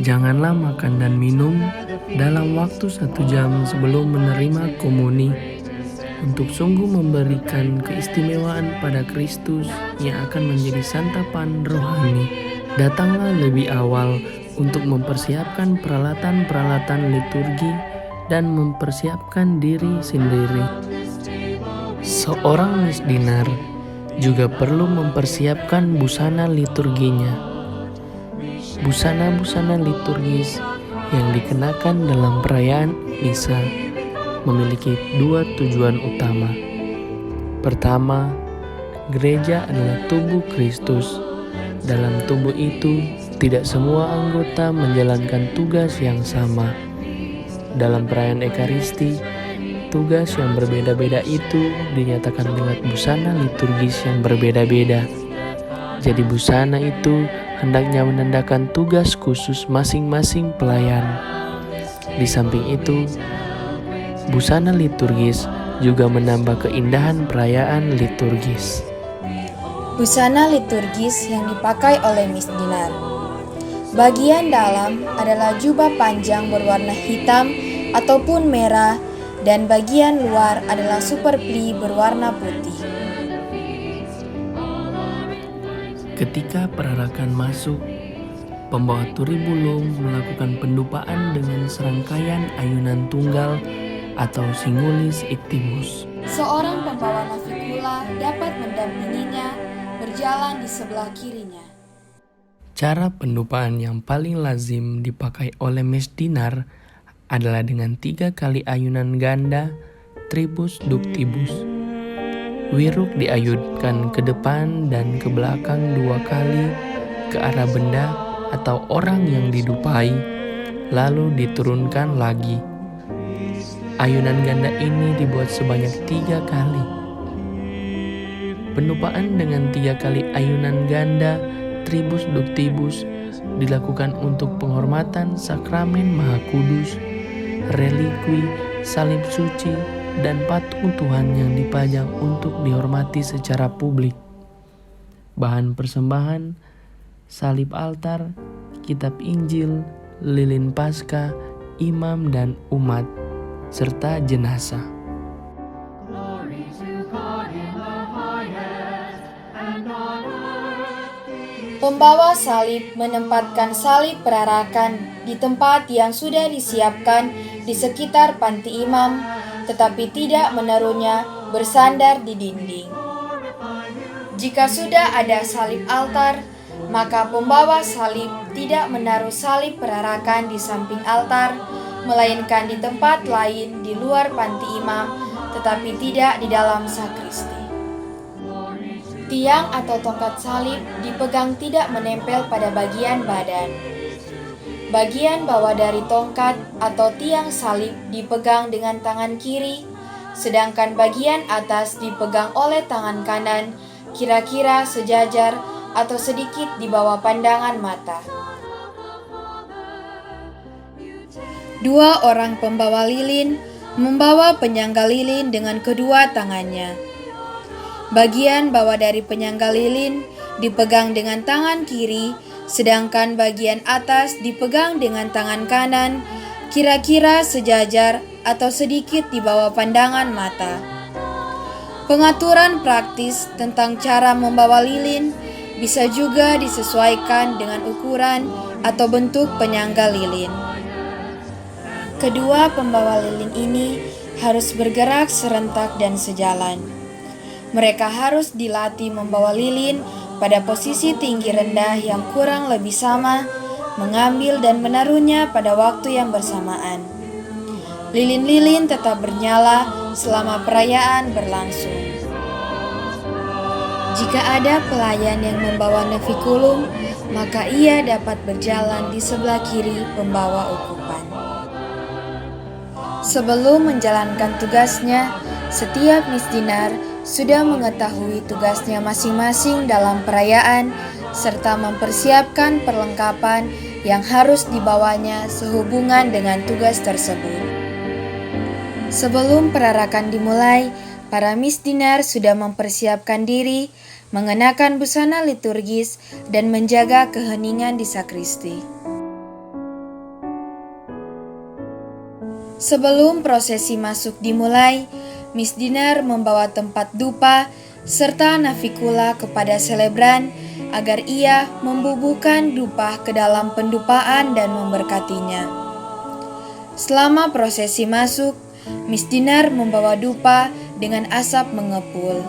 Janganlah makan dan minum dalam waktu 1 jam sebelum menerima komuni, untuk sungguh memberikan keistimewaan pada Kristus yang akan menjadi santapan rohani. Datanglah lebih awal untuk mempersiapkan peralatan-peralatan liturgi dan mempersiapkan diri sendiri. Seorang misdinar juga perlu mempersiapkan busana liturginya. Busana-busana liturgis yang dikenakan dalam perayaan misa memiliki 2 tujuan utama. Pertama, gereja adalah tubuh Kristus. Dalam tubuh itu, tidak semua anggota menjalankan tugas yang sama. Dalam perayaan Ekaristi, tugas yang berbeda-beda itu dinyatakan lewat busana liturgis yang berbeda-beda. Jadi busana itu hendaknya menandakan tugas khusus masing-masing pelayan. Di samping itu, busana liturgis juga menambah keindahan perayaan liturgis. Busana liturgis yang dipakai oleh misdinar. Bagian dalam adalah jubah panjang berwarna hitam ataupun merah, dan bagian luar adalah superpli berwarna putih. Ketika perarakan masuk, pembawa turibulum melakukan pendupaan dengan serangkaian ayunan tunggal atau singulis ictibus. Seorang pembawa navikula dapat mendampinginya berjalan di sebelah kirinya. Cara pendupaan yang paling lazim dipakai oleh misdinar adalah dengan 3 kali ayunan ganda tribus ductibus. Wiruk diayunkan ke depan dan ke belakang 2 kali ke arah benda atau orang yang didupai, lalu diturunkan lagi. Ayunan ganda ini dibuat sebanyak 3 kali. Pendupaan dengan 3 kali ayunan ganda tribus ductibus dilakukan untuk penghormatan sakramen Maha Kudus, relikwi, salib suci, dan patung Tuhan yang dipajang untuk dihormati secara publik. Bahan persembahan, salib altar, kitab Injil, lilin Paskah, imam dan umat, serta jenazah. Pembawa salib menempatkan salib perarakan di tempat yang sudah disiapkan di sekitar panti imam, tetapi tidak menaruhnya bersandar di dinding. Jika sudah ada salib altar, maka pembawa salib tidak menaruh salib perarakan di samping altar, melainkan di tempat lain di luar panti imam, tetapi tidak di dalam sakristi. Tiang atau tongkat salib dipegang tidak menempel pada bagian badan. Bagian bawah dari tongkat atau tiang salib dipegang dengan tangan kiri, sedangkan bagian atas dipegang oleh tangan kanan, kira-kira sejajar atau sedikit di bawah pandangan mata. 2 orang pembawa lilin membawa penyangga lilin dengan kedua tangannya. Bagian bawah dari penyangga lilin dipegang dengan tangan kiri, sedangkan bagian atas dipegang dengan tangan kanan, kira-kira sejajar atau sedikit di bawah pandangan mata. Pengaturan praktis tentang cara membawa lilin bisa juga disesuaikan dengan ukuran atau bentuk penyangga lilin. Kedua pembawa lilin ini harus bergerak serentak dan sejalan. Mereka harus dilatih membawa lilin pada posisi tinggi rendah yang kurang lebih sama, mengambil dan menaruhnya pada waktu yang bersamaan. Lilin-lilin tetap bernyala selama perayaan berlangsung. Jika ada pelayan yang membawa naviculum, maka ia dapat berjalan di sebelah kiri pembawa ukupan. Sebelum menjalankan tugasnya, setiap misdinar sudah mengetahui tugasnya masing-masing dalam perayaan serta mempersiapkan perlengkapan yang harus dibawanya sehubungan dengan tugas tersebut. Sebelum perarakan dimulai, para misdinar sudah mempersiapkan diri, mengenakan busana liturgis, dan menjaga keheningan di sakristi. Sebelum prosesi masuk dimulai, Miss Dinar membawa tempat dupa serta navikula kepada selebran agar ia membubuhkan dupa ke dalam pendupaan dan memberkatinya. Selama prosesi masuk, Miss Dinar membawa dupa dengan asap mengepul.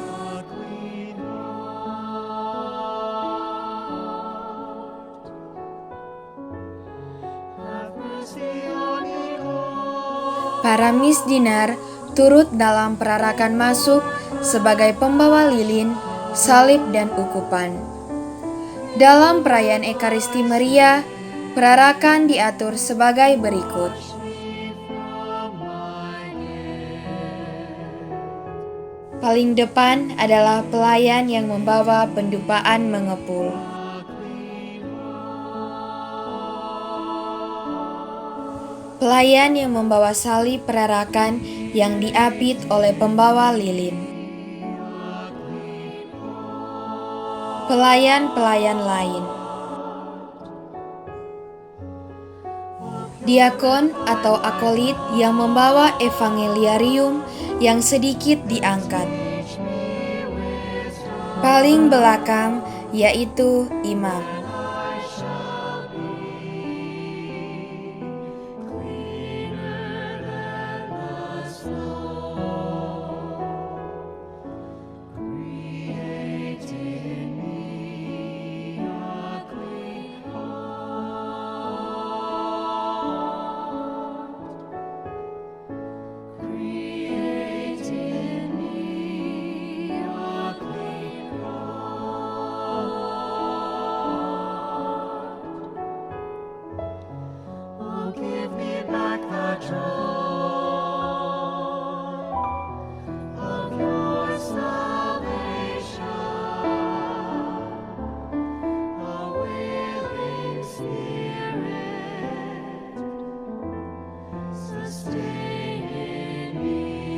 Para Miss Dinar turut dalam perarakan masuk sebagai pembawa lilin, salib, dan ukupan. Dalam perayaan Ekaristi Maria, perarakan diatur sebagai berikut. Paling depan adalah pelayan yang membawa pendupaan mengepul. Pelayan yang membawa salib perarakan yang diapit oleh pembawa lilin. Pelayan-pelayan lain. Diakon atau akolit yang membawa evangeliarium yang sedikit diangkat. Paling belakang yaitu imam.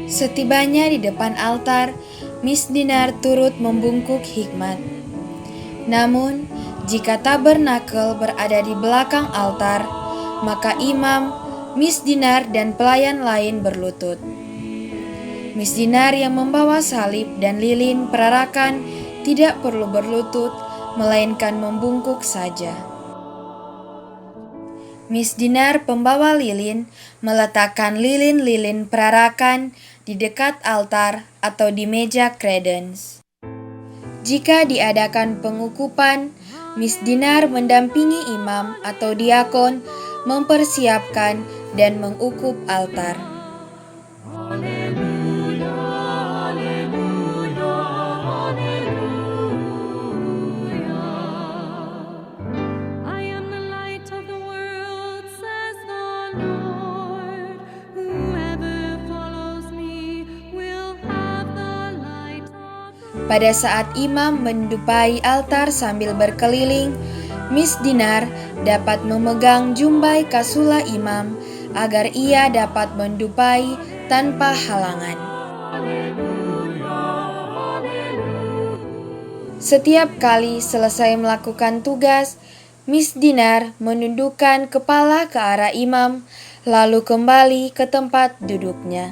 Setibanya di depan altar, Miss Dinar turut membungkuk hikmat. Namun, jika tabernakel berada di belakang altar, maka imam, Miss Dinar, dan pelayan lain berlutut. Miss Dinar yang membawa salib dan lilin perarakan tidak perlu berlutut, melainkan membungkuk saja. Miss Dinar pembawa lilin meletakkan lilin-lilin perarakan di dekat altar atau di meja credence. Jika diadakan pengukupan, Miss Dinar mendampingi imam atau diakon mempersiapkan dan mengukup altar. Pada saat imam mendupai altar sambil berkeliling, Miss Dinar dapat memegang jumbai kasula imam agar ia dapat mendupai tanpa halangan. Setiap kali selesai melakukan tugas, Miss Dinar menundukkan kepala ke arah imam, lalu kembali ke tempat duduknya.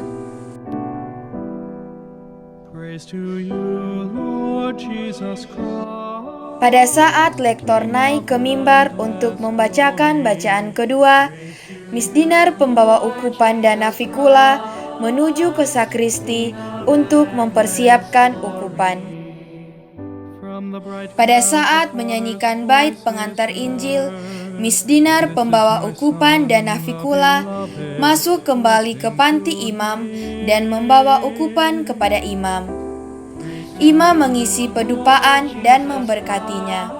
Pada saat lektor naik ke mimbar untuk membacakan bacaan kedua, Miss Dinar pembawa ukupan dan navikula menuju ke sakristi untuk mempersiapkan ukupan. Pada saat menyanyikan bait pengantar Injil, Miss Dinar pembawa ukupan dan navikula masuk kembali ke panti imam dan membawa ukupan kepada imam. Imam mengisi pedupaan dan memberkatinya.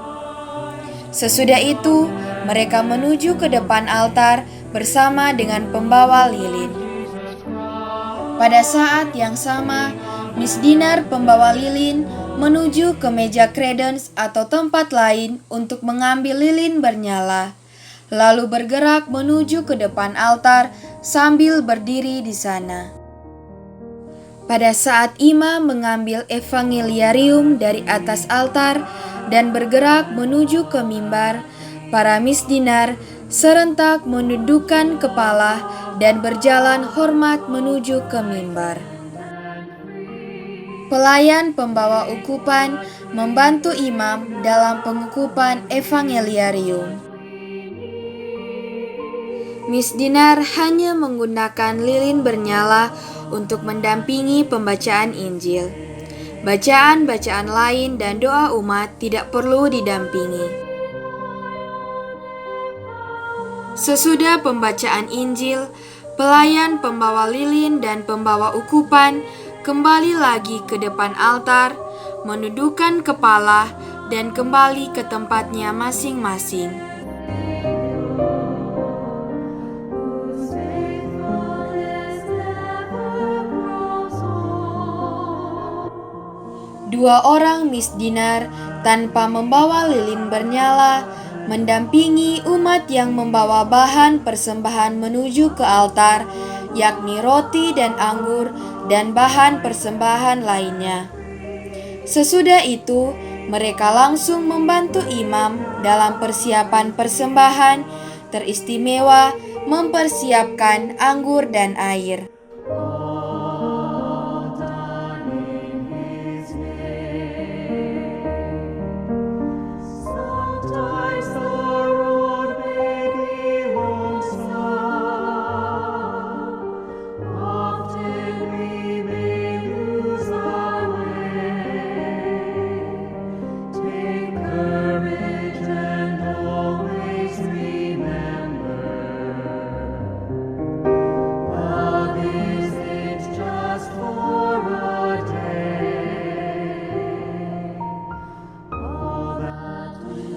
Sesudah itu, mereka menuju ke depan altar bersama dengan pembawa lilin. Pada saat yang sama, Miss Dinar pembawa lilin menuju ke meja credence atau tempat lain untuk mengambil lilin bernyala, lalu bergerak menuju ke depan altar sambil berdiri di sana. Pada saat imam mengambil evangeliarium dari atas altar dan bergerak menuju ke mimbar, para Miss Dinar serentak menundukkan kepala dan berjalan hormat menuju ke mimbar. Pelayan pembawa ukupan membantu imam dalam pengukupan evangeliarium. Miss Dinar hanya menggunakan lilin bernyala untuk mendampingi pembacaan Injil. Bacaan-bacaan lain dan doa umat tidak perlu didampingi. Sesudah pembacaan Injil, pelayan pembawa lilin dan pembawa ukupan kembali lagi ke depan altar, menundukkan kepala, dan kembali ke tempatnya masing-masing. Dua orang Miss Dinar tanpa membawa lilin bernyala mendampingi umat yang membawa bahan persembahan menuju ke altar, yakni roti dan anggur dan bahan persembahan lainnya. Sesudah itu, mereka langsung membantu imam dalam persiapan persembahan, teristimewa mempersiapkan anggur dan air.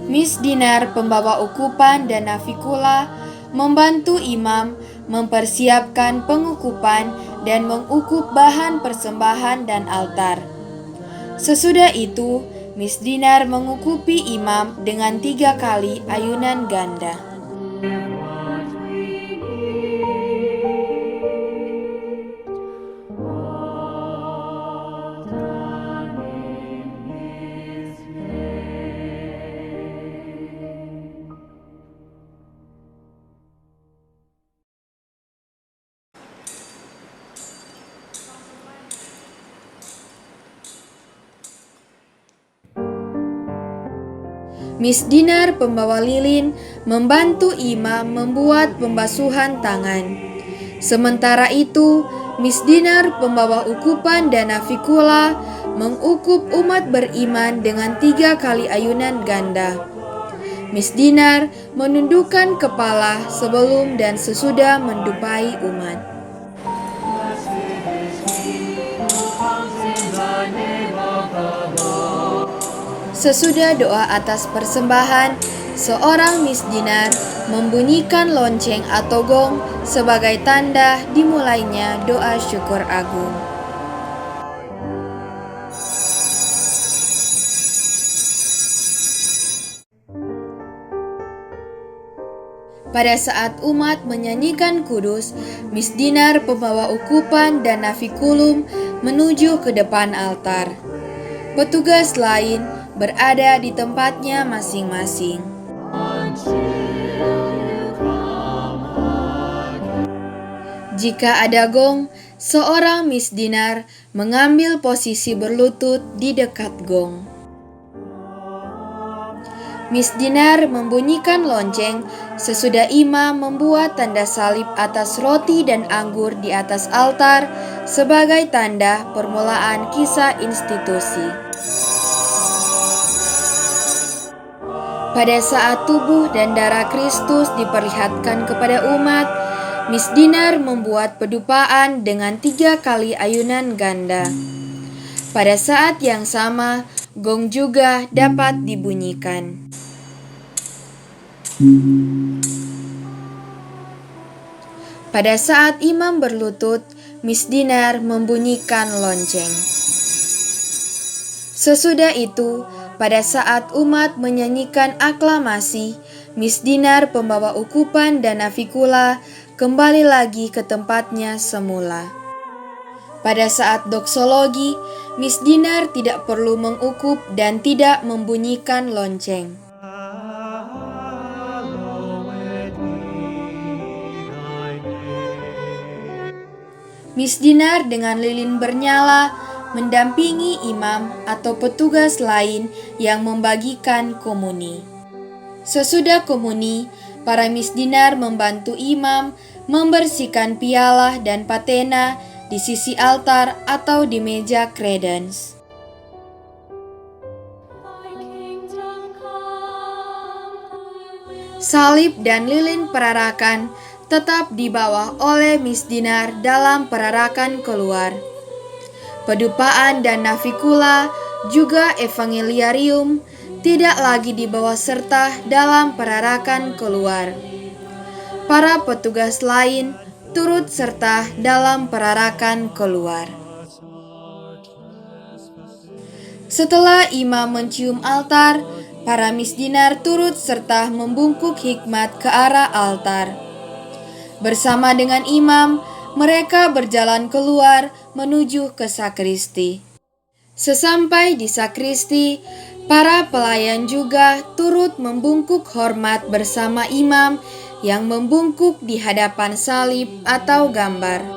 Miss Dinar pembawa ukupan dan navikula membantu imam mempersiapkan pengukupan dan mengukup bahan persembahan dan altar. Sesudah itu, Miss Dinar mengukupi imam dengan 3 kali ayunan ganda. Miss Dinar pembawa lilin membantu imam membuat pembasuhan tangan. Sementara itu, Miss Dinar pembawa ukupan dan navikula mengukup umat beriman dengan 3 kali ayunan ganda. Miss Dinar menundukkan kepala sebelum dan sesudah mendupai umat. Sesudah doa atas persembahan, seorang Miss Dinar membunyikan lonceng atau gong sebagai tanda dimulainya doa syukur agung. Pada saat umat menyanyikan kudus, Miss Dinar pembawa ukupan dan navikulum menuju ke depan altar. Petugas lain berada di tempatnya masing-masing. Jika ada gong, seorang Miss Dinar mengambil posisi berlutut di dekat gong. Miss Dinar membunyikan lonceng sesudah imam membuat tanda salib atas roti dan anggur di atas altar sebagai tanda permulaan kisah institusi. Pada saat tubuh dan darah Kristus diperlihatkan kepada umat, Miss Dinar membuat pedupaan dengan 3 kali ayunan ganda. Pada saat yang sama, gong juga dapat dibunyikan. Pada saat imam berlutut, Miss Dinar membunyikan lonceng. Sesudah itu, pada saat umat menyanyikan aklamasi, Miss Dinar pembawa ukupan dan navikula kembali lagi ke tempatnya semula. Pada saat doksologi, Miss Dinar tidak perlu mengukup dan tidak membunyikan lonceng. Miss Dinar dengan lilin bernyala mendampingi imam atau petugas lain yang membagikan komuni. Sesudah komuni, para Miss Dinar membantu imam membersihkan piala dan patena di sisi altar atau di meja credence. Salib dan lilin perarakan tetap dibawa oleh Miss Dinar dalam perarakan keluar. Pedupaan dan navikula juga evangeliarium tidak lagi dibawa serta dalam perarakan keluar. Para petugas lain turut serta dalam perarakan keluar. Setelah imam mencium altar, para Miss Dinar turut serta membungkuk hikmat ke arah altar. Bersama dengan imam, mereka berjalan keluar menuju ke sakristi. Sesampai di sakristi, para pelayan juga turut membungkuk hormat bersama imam yang membungkuk di hadapan salib atau gambar.